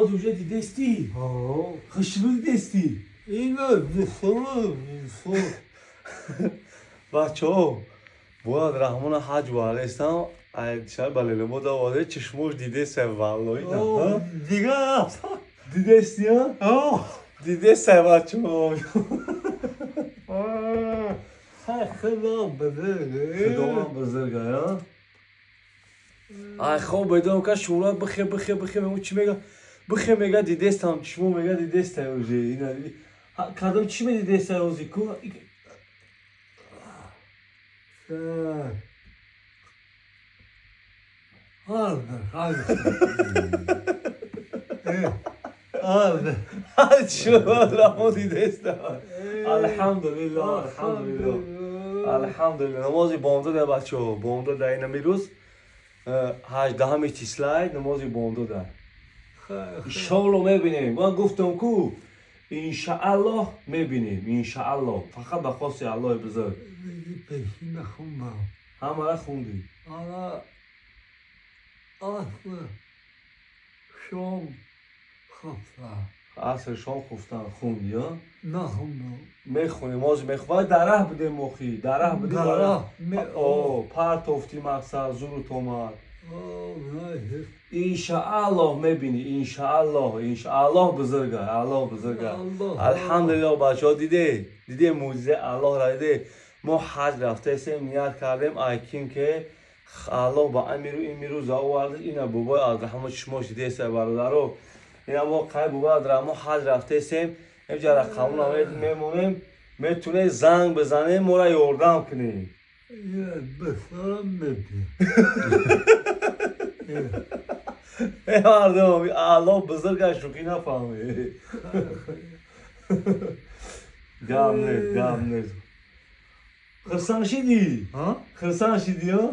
Уже دیدستی خشبک دستی اینو بسرم بچه ها باید رحمان حج وارستم شاید بلیل ما داواده چشموش دیده سه والایی نه دیگه دیدستی ها دیده سه بچه ها خدا بزرگه خدا من بزرگه ها ای خواب بدونم که شورا بخیر مگه چی میگه بخیر میگه دیدستم چشمو میگه دیدسته اوزی اینا کدام چی میگه دیدسته اوزی کو شورا رحمو دیدسته الحمدلله نمازی بامداد ده بچه ها بامداد ده این میروز 18 تیسلای نمازی بامداد ده انشاءالله میبینیم من گفتم کو انشاءالله میبینیم انشاءالله فقط به خواست الله بزرگ پیشی نخوندم همه را خوندی آره اصل شام خفته عصر شام خفتن خوندی ها نخوندم میخونی ماز میخونی دره بده مخی دره بده پر توفتی مقصد زور تومر انشاءالله میبینی انشاءالله بزرگه الله بزرگه الحمدلله بچه ها دیده موجزه الله را دیده ما حج رفته سیم نیت کردیم ایکیم که الله با این میرو زاورده اینا بابای عبدالرحمن شما دیده سه برادرو اینا ما قای بابای عبدالرحمن حج رفته سیم اینجا رقمون آمد میمونیم میتونه زنگ بزنه ما را یاردم کنی بسرم میبینم مردم الله بزرگ شوخی نفهمه گم نیست خرسان شدی؟ خرسان شدی ها؟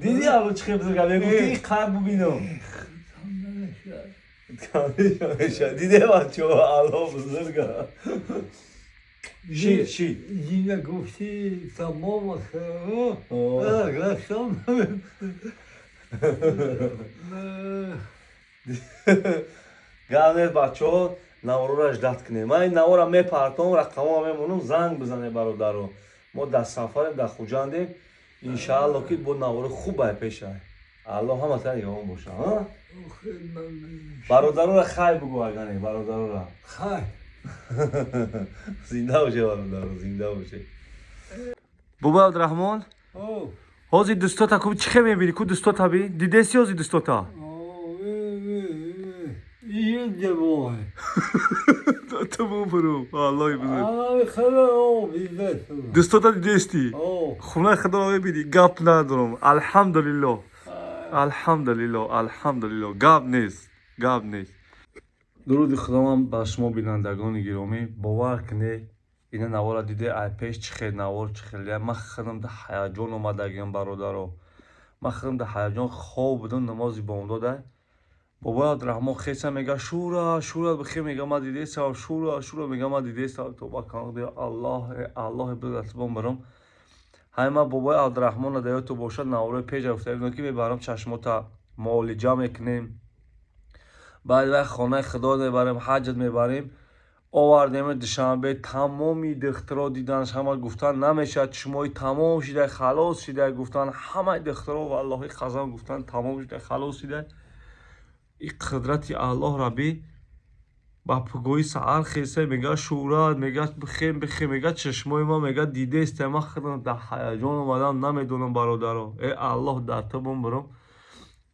دیدی اول چه بزرگه بگفتی این قرب ببینم دیده بچه ها الله بزرگه شید یینه گفتی تمام رفتم گم نیست بچه ها نوارو را اجدت کنیم من این نوار را میپرتم رقم ها میمونم زنگ بزنه برادرو ما در سفریم در خوجندیم انشاءالله که با نوار خوب باید پیش آید الله همه تا یوم باشه برادرو را خیلی بگو اگنه برادرو را خیلی زنده باشه برادرو زنده باشه بابا عبدالرحمن هازی دوستاتا کو چی میبینی کو دوستاتا بی دیدسی هازی دوستاتا یه جوان تمام برو الله بزرگ خدا بیزه دوستاتا دیدستی خونه خدا را ببینی گپ ندارم الحمدلله گپ نیست درود خدا من بر شما بینندگان گرامی باور کنید اینا نوار دیده ای پیش چه خیلی نوار چه خیلی من خودم در هیجان اومدگیم برادرو من خودم در هیجان خواب بودم نمازی بامداد بابا عبدالرحمن خیسه میگه شورا بخیر میگه ما دیده سا شورا میگه ما دیده سا تو با کانگ دی الله بزرگ برم همه بابا عبدالرحمن دیگه تو باشه نوار پیش افتاد که میبرم چشماتا معالجه میکنیم بعد خانه خدا میبریم حجت میبریم آوردیم دوشنبه تمامی دخترها دیدنش همه گفتن نمیشه چشمای تمام شده خلاص شده گفتن همه دخترها والله خزان گفتن تمام شده خلاص شده این قدرت الله ربی با پگوی سعر خیسه میگه شورا میگه بخیر میگه چشمای ما میگه دیده است ما خودم در هیجان اومدم نمیدونم برادرها ای الله در تبم برم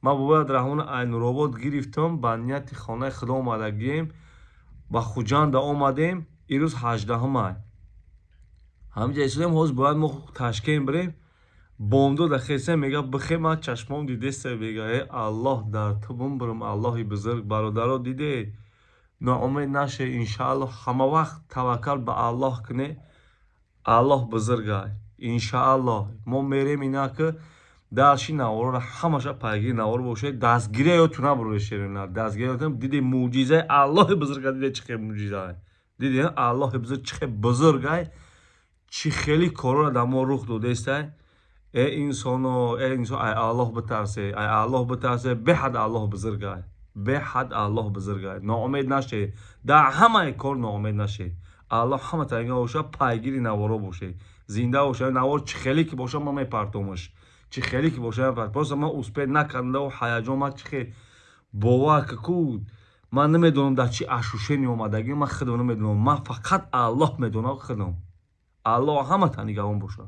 ما بابا عبدالرحمن عین‌آباد گرفتم با نیت خانه خدا اومدگیم با خوجند آمدیم ایروز 18 مای همینجا ایستادیم حاضر باید ما تشکیم بریم بامداد خیسه میگه بخیر من چشمام دیده سه میگه ای الله در تبم برم الله بزرگ برادرها دیده ناامید نشه انشاءالله همه وقت توکل به الله کنه الله بزرگه انشاءالله ما میریم اینا که درشی نوار را همشه پیگیر نوار باشه دستگیری یادتون نبره شیرین دستگیری یادتون دیدی معجزه الله بزرگه دیدی چه معجزه دیدی الله بزرگ چه بزرگه چی خیلی کارا را در ما رخ داده است ای انسان ای الله بترسه ای الله بترسه به حد الله بزرگه به حد الله بزرگ است. ناامید نشه، در همه کار ناامید نشه. الله همه تنگه باشه، پیگیری نوارا باشه، زنده باشه. نوار چه خیلی که باشه من میپرتمش، چه خیلی که باشه میپرتم. من اسپید نکنده و هیجان من چه باور کود. من نمیدونم در چی اشوشنی اومدگی، من خودم نمیدونم. من فقط الله میدونم. خودم الله همه تنگه باشه.